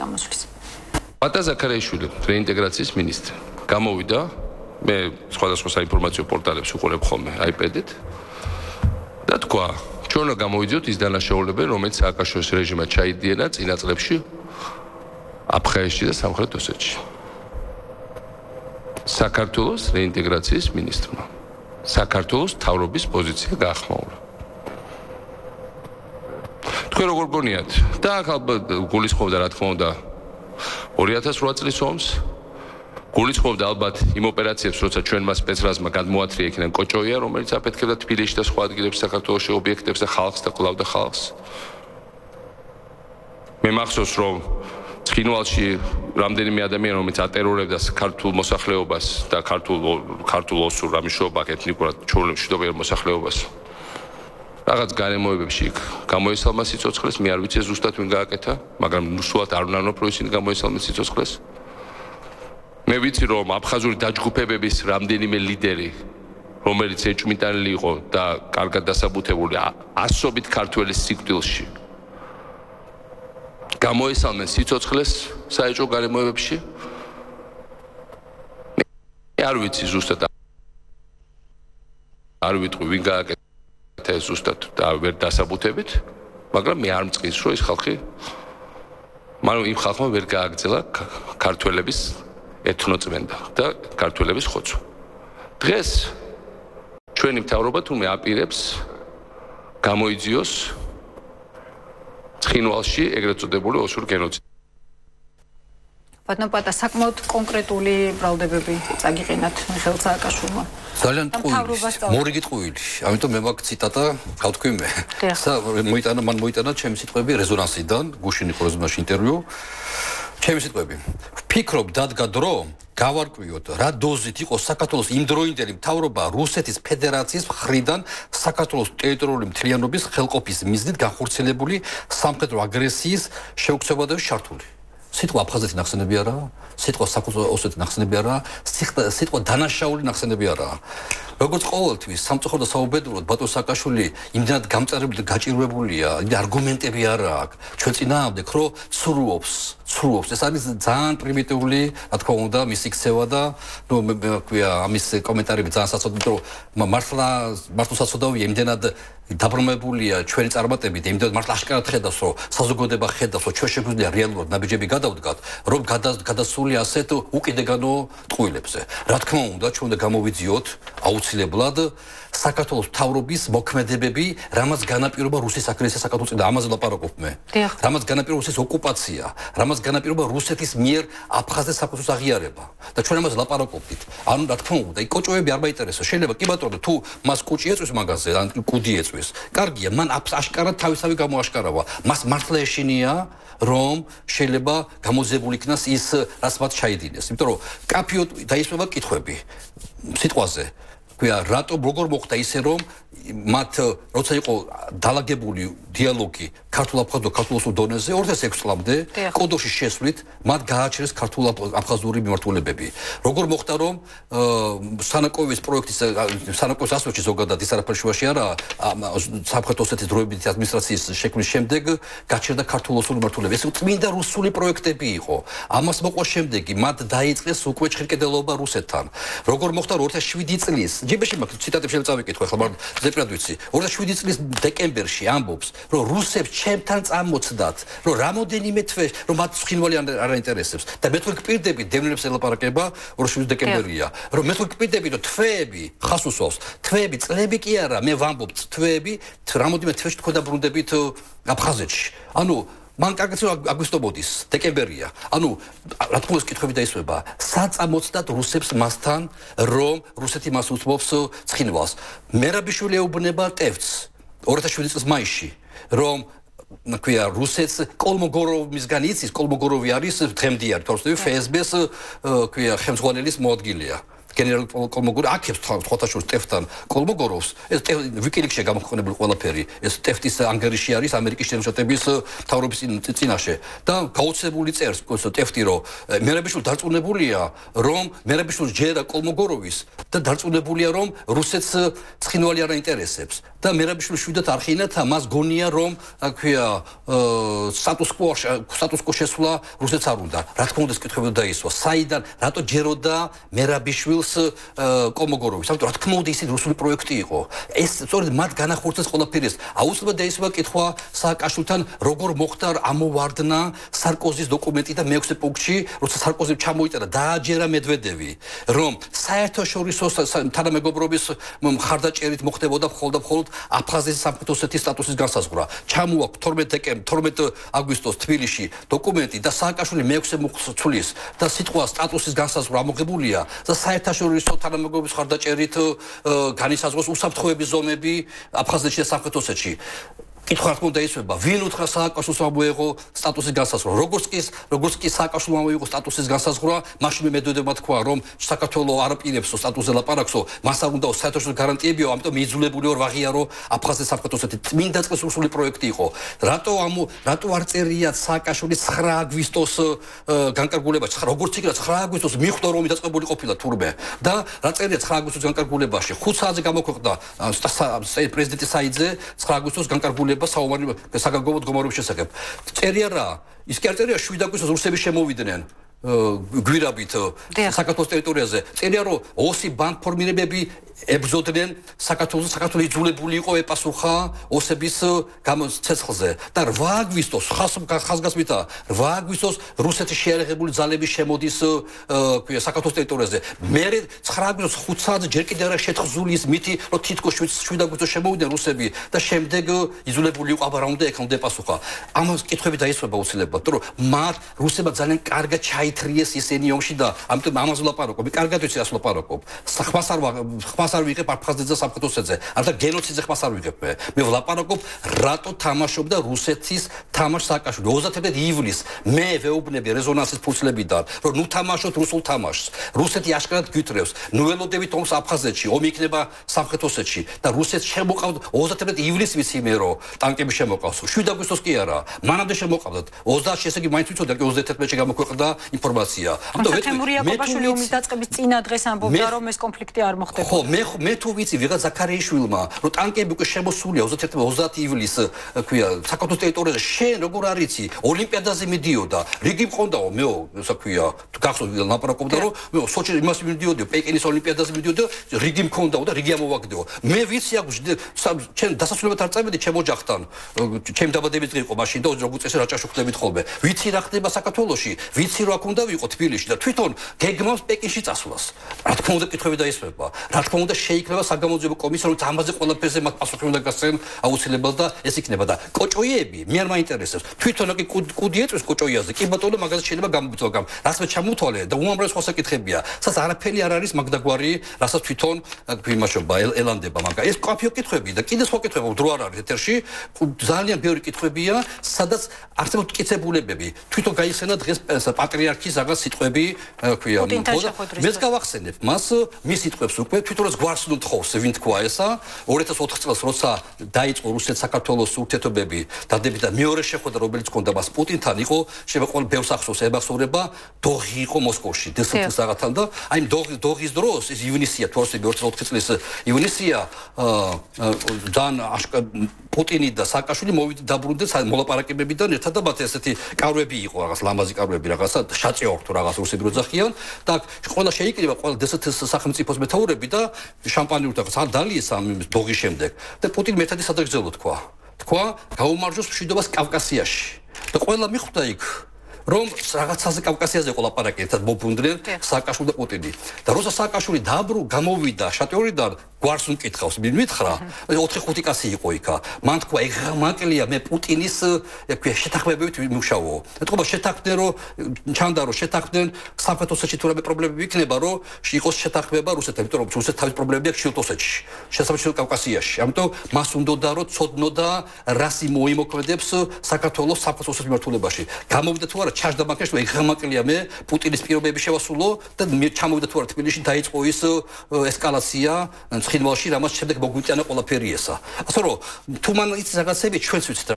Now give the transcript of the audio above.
გამოსვლის. Ატა ზაქარიაშვილი, რეინტეგრაციის მინისტრი. გამოვიდა, მე სხვადასხვა საინფორმაციო პორტალებს უყურებ ხოლმე iPad-ით. და თქვა, ჩვენ უნდა გამოვიძიოთ ის დანაშაულებები, რომელიც სააკაშვილის რეჟიმმა ჩაიდიენა წინა წლებში აფხაზეთში და სამხრეთ ოსეთში. საქართველოს რეინტეგრაციის მინისტრმა საქართველოს თავრობის პოზიცია გაახმაურა. თქვენ როგორ გონიათ? და ალბათ გულისხმობდა რა თქმა უნდა 2008 წლის ომს, გულისხმობდა ალბათ იმ ოპერაციებს, როცა ჩვენმა სპეცრაზმა გადმოათრია იქიდან კოჭოია, რომელიც აფეთქებდა თბილისში და სხვა ადგილებში საქართველოში ობიექტებს და ხალხს და კლავდა ხალხს. მე მახსოვს რომ ცხინვალში რამდენიმე ადამიანი რომელიც ატერორებდა ქართულ მოსახლეობას და ქართულ ოსურ რამიშობა ეთნიკურად ჩვეულებრივ მოსახლეობას რაღაც გარემოებებში გამოესალმა სიცოცხლეს მე არ ვიცი ზუსტად ვინ გააკეთა მაგრამ ნუსუათ არ უნდა პროისინი გამოესალმა სიცოცხლეს მე ვიცი რომ აფხაზური დაჯგუფებების რამდენიმე ლიდერი რომელიც ეჭვმიტანილი იყო და კარგად დასაბუთებული ასობით ქართველის სიკვდილში გამოესალმენ სიცოცხლეს საეჭვო გარემოებებში არ ვიცი ზუსტად არ ვიტყვი ვინ გააკეთა ზუსტად და ვერ დასაბუთებით მაგრამ მე არ მწყის რომ ეს ხალხი მაგრამ იმ ხალხმა ვერ გააგრძელა ქართველების ეთნოწმენდა და ქართველების ხოცვა დღეს ჩვენი მთავრობა თუმე აპირებს გამოიძიოს ცხინვალში ეგრეთ წოდებული ოსურ გენოციდი. ბატონო პატა საკმაოდ კონკრეტული ბრალდებები წაგიყენათ მიხეილ სააკაშვილმა. ძალიან მორიგი ტყუილი. ამიტომ მე მაგ ციტატა გავთქვი მე. მან მოიტანა ჩემი სიტყვები რეზონანსიდან, გუშინ იყო რეზონანსში ინტერვიუ. ჩემი სიტყვები. ვფიქრობ დადგა დრო გავარკვიოთ რა დოზით იყო საქართველოს იმდროინდელი მთავრობა რუსეთის ფედერაციის მხრიდან საქართველოს ტერიტორიული მთლიანობის ხელყოფის მიზნით განხორციელებული სამხედრო აგრესიის შეუქმება და შართული. სიტყვა აფხაზეთი ნახსენები არაა, სიტყვა საქართველოს ოსეთი ნახსენები არაა, სიტყვა დანაშაული ნახსენები არაა. როგორც ყოველთვის სამწუხაროდ და საუბედუროდ ბატონ სააკაშვილი იმდენად გამწარებული და გაჭირვებულია, არგუმენტები არ აქვს. ჩვენ წინააღმდეგ რო ცრუობს. ეს არის ძალიან პრიმიტიული, რა თქმა უნდა, მისი ქცევა და მე ვქვია ამის კომენტარები ძალიან საცოდნო, რომ მართლა საცოდავია იმდენად დაბრუნებულია ჩვენი წარმატებით, იმდენად მართლა აშკარად ხედავს, რომ საზოგადოება ხედავს, რომ ჩვენ შეგვიძლია რეალურად ნაბიჯები გადავდგათ, რომ გადასულია ასეთ უკიდეგანო ტყუილებზე. რა თქმა უნდა, ჩვენ უნდა გამოვიძიოთ აუცილებლად საქართველოს მთავრობის მოქმედებები, რამაც განაპირობა რუსეთის აგრესია საქართველოს წინ და ამაზე ლაპარაკობ მე. რამაც განაპირობა რუსეთის ოკუპაცია, რამაც განაპირობა რუსეთის მიერ აფხაზეთის საქართველოს აღიარება. და ჩვენ ამაზე ლაპარაკობთ. ანუ რა თქმა უნდა, იქ კოჭოები არ მაინტერესებს. შეიძლება კი ბატონო, თუ მას კუჭი ეწვის მაგაზე, ან კუდი ეწვის. კარგია, მან აშკარად თავისავე გამოაშკარავა. მას მართლა ეშინია რომ შეიძლება გამოძებული იქნას ის რაც მათ ჩაიდინეს. იმიტომ რომ კაფიოდ დაისვება კითხვები სიტყვაზე. ქვია რატომ როგორ მოხდა ისე რომ მათ როცა იყო დალაგებული დიალოგი ქართულ-აფხაზურ ქართულ-ოსურ დონეზე 2006 წლამდე კოდოში შესვლით მათ გააჩერეს ქართულ-აფხაზური მიმართულებები. როგორ მოხდა რომ სანაკოევის პროექტის სანაკოევის ასოჩი ზოგადად ის არაფერი შუაში არა სამხრეთ ოსეთის დროებითი ადმინისტრაციის შექმნის შემდეგ გაჩერდა ქართულ-ოსური მიმართულება. ეს წმინდა რუსული პროექტები იყო. ამას მოყვა შემდეგი მათ დაიწყეს უკვე ჩხერკედელობა რუსეთთან. როგორ მოხდა 2007 წლის ჯიბეში მაგ ციტატებს შეიძლება წავიკითხო ახლა მაგრამ ზეპირად ვიცი 2007 წლის დეკემბერში ამბობს რომ რუსებს ჩემთან წამოწდათ რომ რამოდენიმე თვე რომ მათ ცხინვალი არ აინტერესებს და მე თქვენ გპირდები დევნილებს ელაპარაკება 2007 დეკემბერია რომ მე თქვენ გპირდები რომ თვეები ხას უსვავს თვეები წლები კი არა მე ვამბობ თვეები რამოდენიმე თვეში თქვენ დაბრუნდებით აფხაზეთში ანუ მან კარგად აგვისტობოდის დეკემბერია. ანუ რა თქმა უნდა კითხვები დაისვება. საწამოწდათ რუსებს მასთან რომ რუსეთი მას უთმობს ცხინვალს. მერაბიშვილი ეუბნება ტევც 2007 წლის მაისში რომ ნაქვია რუსეთს კოლმოგოროვისგან იცის კოლმოგოროვი არის დღემდე არის თორსტევი FSB-ს ქვია ხელმძღვანელის მოადგილეა. გენერალ კოლმოგოროვი აქებს ხოთაშორის ტეფთან კოლმოგოროვს ეს ვიკილიკსში გამოქვეყნებული ყველაფერი ეს ტეფტის ანგარიში არის ამერიკის შეერთების მთავრობის წინაშე და გაუცებული წერს ტეფტი რომ მერაბიშვილი დარწმუნებულია რომ მერაბიშვილი ჯერა კოლმოგოროვის და დარწმუნებულია რომ რუსეთს ცხინვალი არ აინტერესებს და მერაბიშვილი შვიდად არხინათ მას გონია რომ აქვია სტატუს კო შესვლა რუსეთს არ უნდა რა თქმა უნდა ეს კითხვები დაისვა საიდან რატო ჯეროდა მერაბიშვილს კოლმოგოროვის ამიტომ რა თქმა უნდა ისეთი რუსული პროექტი იყო ეს სწორედ მათ განახორციელეს ყველაფერი აუცილებლად დაისვა კითხვა სააკაშვილთან როგორ მოხდა ამოვარდნა სარკოზის დოკუმენტი და მეექვსე პუნქტში როცა სარკოზიმ ჩამოიტანა დააჯერა მედვედევი რომ საერთაშორისო თანამეგობრობის მხარდაჭერით მოხდებოდა მხოლოდ აფხაზეთის სამხრეთ ოსეთის სტატუსის განსაზღვრა ჩამოაქვს 12 აგვისტოს თბილისში დოკუმენტი და სააკაშვილი მეექვსე წლის და სიტყვა სტატუსის განსაზღვრა ამოღებულია და საერთაშორისო თანამეგობრობის მხარდაჭერით განისაზღვროს უსაფრთხოების ზონები აფხაზეთში და სამხრეთ ოსეთში კითხვა რა თქმა უნდა ისვება ვინ უთხრა სააკაშვილს ამოიღო სტატუსის განსაზღვრა როგორც კი სააკაშვილმა ამოიღო სტატუსის განსაზღვრა მაშინ მედვედევმა თქვა რომ საქართველოს არ აპირებს სტატუსზე ლაპარაკსო მას არ უნდა საერთაშორისო გარანტიებიო ამიტომ მიიძულებული ვარ ვაღიარო აფხაზეთის სამხრეთ ოსეთის წმინდა წყლის რუსული პროექტი იყო რატო არ წერია სააკაშვილის 9 აგვისტოს განკარგულება როგორც იქნა 9 აგვისტოს მიხვდა რომ დაწყებული ყოფილა თურმე და რა წერია 9 აგვისტოს განკარგულებაში 5 საათზე გამოქვეყნდა პრეზიდენტი საიძე 9 აგვისტოს განკარგულება საგანგობო მდგომარეობის შესახებ. წერია რა? ის კი არ წერია 7 აგვისტოს რუსები შემოვიდნენ გვირაბით საქართველოს ტერიტორიაზე. წერია რომ ოსი ბანდფორმირებები ებრძოდნენ საქართველოს იძულებული იყო ეპასუხა ოსების ცეცხლზე და 8 აგვისტოს ხაზგასმითა 8 აგვისტოს რუსეთის შეიარაღებული ძალები შემოდის საქართველოს ტერიტორიაზე. მე 9 აგვისტოს 5 საათზე ჯერ კიდევ არა შეთხზული ის მითი რომ თითქოს 7 აგვისტოს შემოვიდნენ რუსები და შემდეგ იძულებული იყო აბა რა უნდა ეკავდა ეპასუხა. ამას კითხვები დაისვება უცილებლად რომ მათ რუსებმა ძალიან კარგად ჩაითრიეს ისინი ომში და ამიტომ ამაზე ლაპარაკობ. კარგად ვიცი ასე ლაპარაკობ. ხმას არ ვიღებ აფხაზეთზე სამხრეთ ოსეთზე. არდა გენოციდზე ხმას არ ვიღებ მე. მე ვლაპარაკობ რატო თამაშობდა რუსეთის თამაშს სააკაშვილი 31 ივლისს მე ვეუბნები რეზონანსის ფურცლებიდან რომ ნუ თამაშოთ რუსულ თამაშს. რუსეთი აშკარად გვითრევს. ნუ ველოდებით ომს აფხაზეთში, ომი იქნება სამხრეთ ოსეთში და რუსეთს შემოყავთ 31 ივლისს ვიცი მე რომ ტანკები შემოყავს. 7 აგვისტოს კი არა. მანამდე შემოყავდათ. 28 ესე იგი მაინც ვიცოდი, 31-ში გამოქვეყნდა ინფორმაცია. ამიტომ თემური აკობაშვილი ომის დაწყების წინა დღეს ამბობდა რომ ეს კონფლიქტი არ მოხდებოდა. ხო, მე თუ ვიცი ვიღაც ზაქარიაშვილმა, რომ ტანკები უკვე შემოსულია 30 ივლისს, ქვია, საქართველოს ტერიტორიაზე, შენ როგორ არ იცი, ოლიმპიადაზე მიდიოდა, რიგი მყონდაო, მეო, ისა ქვია, გახსოვთ ლაპარაკობდა რომ მე სოჩი იმას მიდიოდიო, პეკინის ოლიმპიადაზე მიდიოდა, რიგი მქონდაო და რიგი ამოვაგდეო. მე ვიცი აქ ჩემ დასასრულებლად არ წავედი ჩემ ოჯახთან. ჩემ დაბადების დღე იყო მაშინ და როგორც წესი რაჭაში ხდებით ხოლმე. ვიცი რა ხდება საქართველოში, ვიცი რა აქ უნდა ვიყო თბილისში და თვითონ გეგმავს პეკინში წასვლას. რა თქმა უნდა კითხვები დაისვება. რა თქმა უნდა შეიქმნება საგამოძიებო კომისია, რომელიც ამაზე ყველაფერზე მათ პასუხი უნდა გასცენ აუცილებლად და ეს იქნება და კოჭოიები მე არ მაინტერესებს. თვითონ კი კუდი ეწვის კოჭოიაზე. კი ბატონო მაგაზე შეიძლება გამომწვა გამ. რაც მე ჩამოთვალე და უამრავი სხვა საკითხებია. სადაც არაფერი არ არის მაგდაგვარი, რასაც თვითონ იმაშობა ელანდება მაგა. ეს კაფიო კითხვები და კიდე სხვა კითხვები დრო არ არის ეთერში. ძალიან ბევრი კითხვებია, სადაც არსებობს მტკიცებულებები. თვითონ გაიხსენა დღეს პატრიარქის რაღაც სიტყვები, ქვია, მეც გავახსენებ მას მის სიტყვებს უკვე თვითონაც გვარს უთხოვს ვინ თქვა ესა 2004 წელს როცა დაიწყო რუსეთ-საქართველოს ურთიერთობები დადებიდან მეორე შეხვედრა რომელიც ჰქონდა მას პუტინთან იყო შეიძლება ყოველ ბევრს ახსოვს ებახსოვრება დოღი იყო მოსკოვში დსთ-ის რაღაცთან და აი დოღის დროს ეს ივნისია 2004 წლის ივნისია ძალიან პუტინი და სააკაშვილი მოვიდა დაბრუნდნენ მოლაპარაკებებიდან ერთად და მათ ესეთი კარვები იყო რაღაც ლამაზი კარვები რაღაცა შაწეორთო რაღაც რუსები როძახიან და ყველა შეიკრიბა ყველა დსთ-ის სახელმწიფოს მეთაურები და შამპანი ურთახს არ დალიეს ამ დოღის შემდეგ და პუტინი მეთადი სადაგზელო თქვა გაუმარჯოს მშვიდობას კავკასიაში და ყველა მიხვდა იქ რომ რაღაცაზე კავკასიაზე იყო ლაპარაკი ერთად მოფუნდნენ სააკაშვილი და პუტინი და როცა სააკაშვილი გამოვიდა შატეორიდან გვარს უკითხავს მითხრა 4-5 კაცი იყო იქა მან თქვა ეგრამაკლია მე პუტინის ექვე შეთანხმებებით ვიმუშაო ეთქობა შეთანხმდნენ რომ ჩანდა რომ შეთანხმდნენ საქართველოსში თუ რამე პრობლემები იქნება რომ იყოს შეთანხმება რუსეთთან იმიტომ რომ რუსეთს თავის პრობლემები აქვს შილტოსეთში შესაბამისად კავკასიაში ამიტომ მას უნდა რომ ცოდნოდა რას მოიმოქმედებს საქართველოს საქართველოს მიმართულებაში გამოვიდა თუ არა ჩაჟდა მაგაში რომ ეგრამაკლია მე პუტინის პირობები შევასრულო და მე ჩამოვიდა თუ არა თბილისში დაიწყო ის ესკალაცია ცხინვალში რამაც შემდეგ მოგვიტანა ყველაფერი ესა ასე რომ თუ მან იცის რაღაცები ჩვენც ვიცით